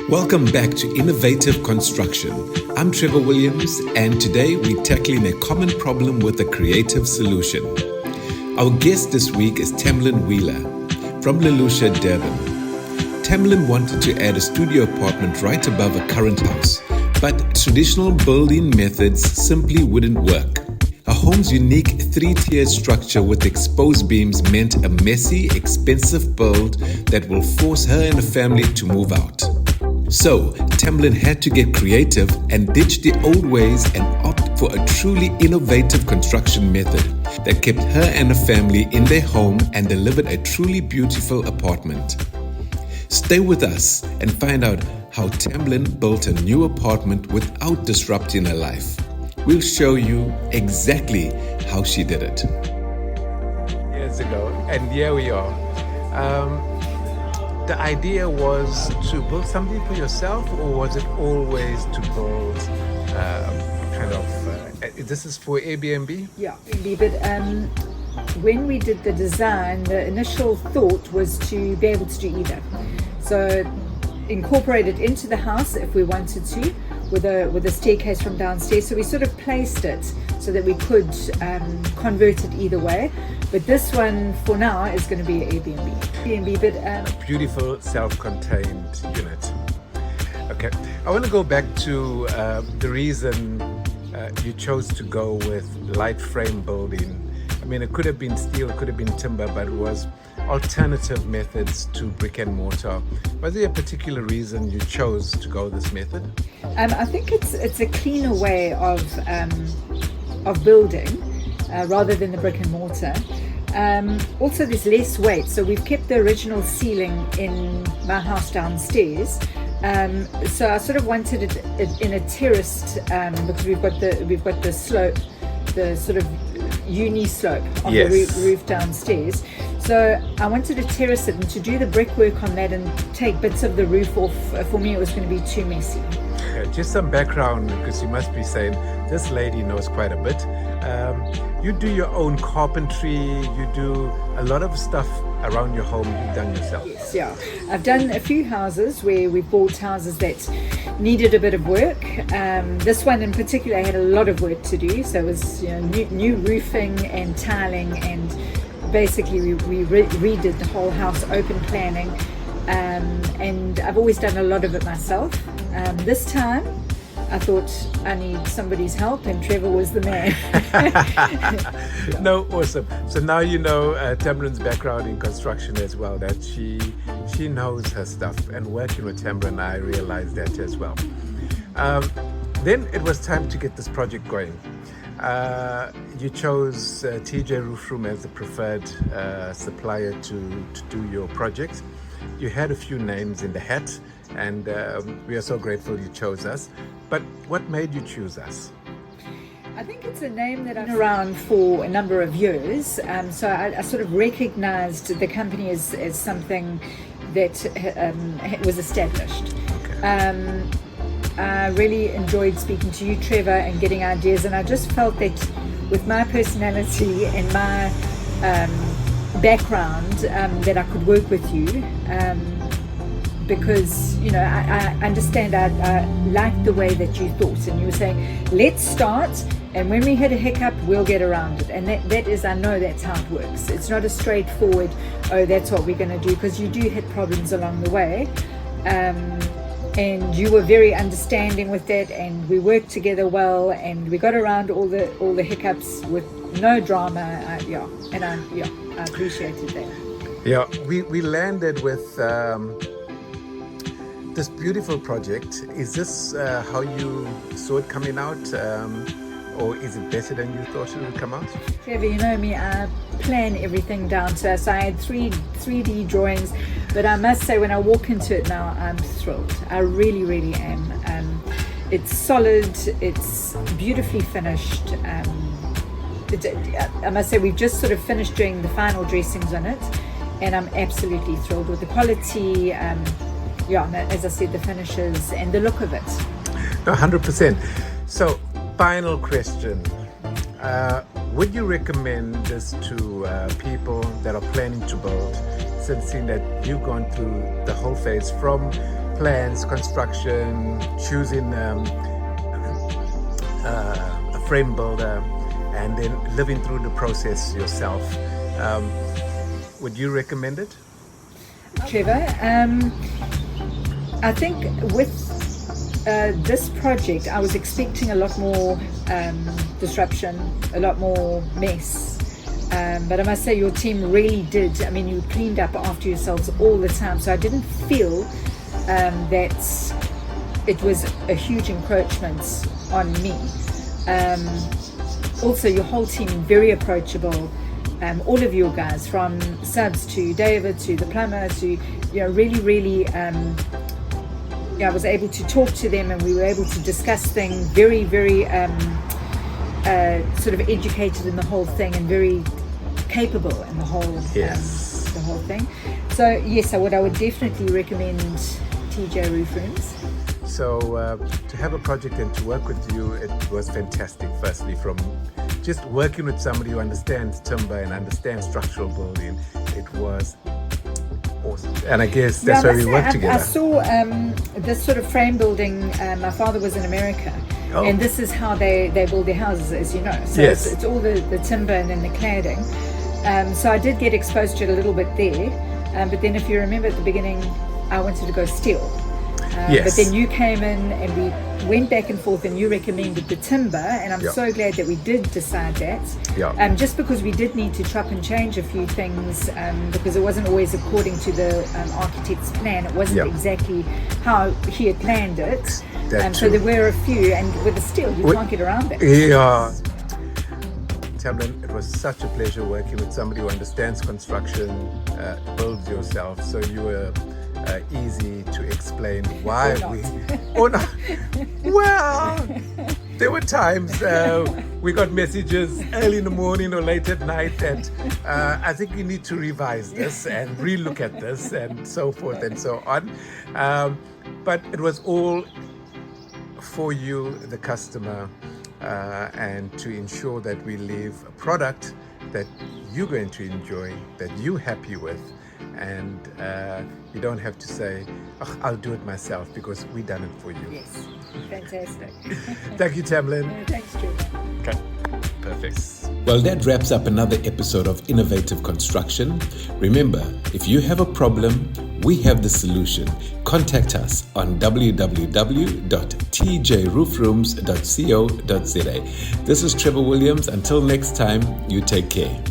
Welcome back to Innovative Construction. I'm Trevor Williams, and today we're tackling a common problem with a creative solution. Our guest this week is Tamlyn Wheeler from Lelusha, Durban. Tamlyn wanted to add a studio apartment right above her current house, but traditional building methods simply wouldn't work. Her home's unique three-tiered structure with exposed beams meant a messy, expensive build that will force her and her family to move out. So, Tamlyn had to get creative and ditch the old ways and opt for a truly innovative construction method that kept her and her family in their home and delivered a truly beautiful apartment. Stay with us and find out how Tamlyn built a new apartment without disrupting her life. We'll show you exactly how she did it. Years ago, and here we are. The idea was to build something for yourself, or was it always to build this is for Airbnb? Yeah, but when we did the design, the initial thought was to be able to do either. So incorporate it into the house if we wanted to, with a staircase from downstairs. So we sort of placed it so that we could convert it either way. But this one for now is going to be Airbnb. But a beautiful self-contained unit. Okay, I want to go back to the reason you chose to go with light frame building. I mean, it could have been steel, it could have been timber, but it was alternative methods to brick and mortar. Was there a particular reason you chose to go this method? I think it's a cleaner way of building rather than the brick and mortar. Also, there's less weight, so we've kept the original ceiling in my house downstairs. So I sort of wanted it in a terraced because we've got the slope, the sort of uni slope on the roof downstairs. So I wanted to terrace it, and to do the brickwork on that and take bits of the roof off, for me it was going to be too messy. Just some background, because you must be saying this lady knows quite a bit. You do your own carpentry, you do a lot of stuff around your home you've done yourself. Yes, yeah. I've done a few houses where we bought houses that needed a bit of work. This one in particular had a lot of work to do, so it was new roofing and tiling, and basically we redid the whole house, open planning, and I've always done a lot of it myself. This time I thought I need somebody's help, and Trevor was the man. No, awesome. So now you know Tamlyn's background in construction as well, that she knows her stuff, and working with Tamlyn I realized that as well. Then it was time to get this project going. You chose TJ Roofroom as the preferred supplier to do your project. You had a few names in the hat, and we are so grateful you chose us. But what made you choose us? I think it's a name that I've been around for a number of years, so I sort of recognized the company as something that was established. Okay. I really enjoyed speaking to you, Trevor, and getting ideas, and I just felt that with my personality and my background that I could work with you, because I understand I like the way that you thought, and you were saying let's start, and when we hit a hiccup we'll get around it, and that is, I know that's how it works. It's not a straightforward, oh that's what we're going to do, because you do hit problems along the way, and you were very understanding with that, and we worked together well, and we got around all the hiccups with no drama. I appreciated that. Yeah, we landed with this beautiful project. Is this how you saw it coming out, or is it better than you thought it would come out? Trevor, you know me, I plan everything down to us. I had 3D drawings, but I must say when I walk into it now, I'm thrilled. I really, really am. It's solid, it's beautifully finished. I must say we've just sort of finished doing the final dressings on it, and I'm absolutely thrilled with the quality, as I said, the finishes and the look of it. 100%. So, final question. Would you recommend this to people that are planning to build, since seeing that you've gone through the whole phase from plans, construction, choosing a frame builder, and then living through the process yourself. Would you recommend it? Trevor, I think with this project, I was expecting a lot more disruption, a lot more mess. But I must say your team really did. I mean, you cleaned up after yourselves all the time. So I didn't feel that it was a huge encroachment on me. Also, your whole team, very approachable. All of your guys, from subs to David to the plumber to, really, I was able to talk to them, and we were able to discuss things very, very sort of educated in the whole thing and very capable in the whole the whole thing. So yes, I would definitely recommend TJ Roofrooms. So to have a project and to work with you, it was fantastic. Firstly, from just working with somebody who understands timber and understands structural building, it was awesome. And I guess that's why we worked together. I saw this sort of frame building. My father was in America, and this is how they build their houses, as you know. So yes. it's all the timber and then the cladding. So I did get exposed to it a little bit there. But then if you remember at the beginning, I wanted to go steel. Yes. But then you came in and we went back and forth, and you recommended the timber, and I'm so glad that we did decide that. Just because we did need to chop and change a few things, because it wasn't always according to the architect's plan. It wasn't exactly how he had planned it. So there were a few, and with the steel, you can't get around that. Yeah. Tamlyn, it was such a pleasure working with somebody who understands construction, builds yourself. So you were easy to explain why Well, there were times we got messages early in the morning or late at night that I think we need to revise this and relook at this and so forth and so on. But it was all for you, the customer, and to ensure that we leave a product that you're going to enjoy, that you're happy with, and you don't have to say, I'll do it myself, because we done it for you. Yes, fantastic. Thank you, Tamlyn. Thanks, Trevor. Okay, perfect. Well, that wraps up another episode of Innovative Construction. Remember, if you have a problem, we have the solution. Contact us on www.tjroofrooms.co.za. This is Trevor Williams. Until next time, you take care.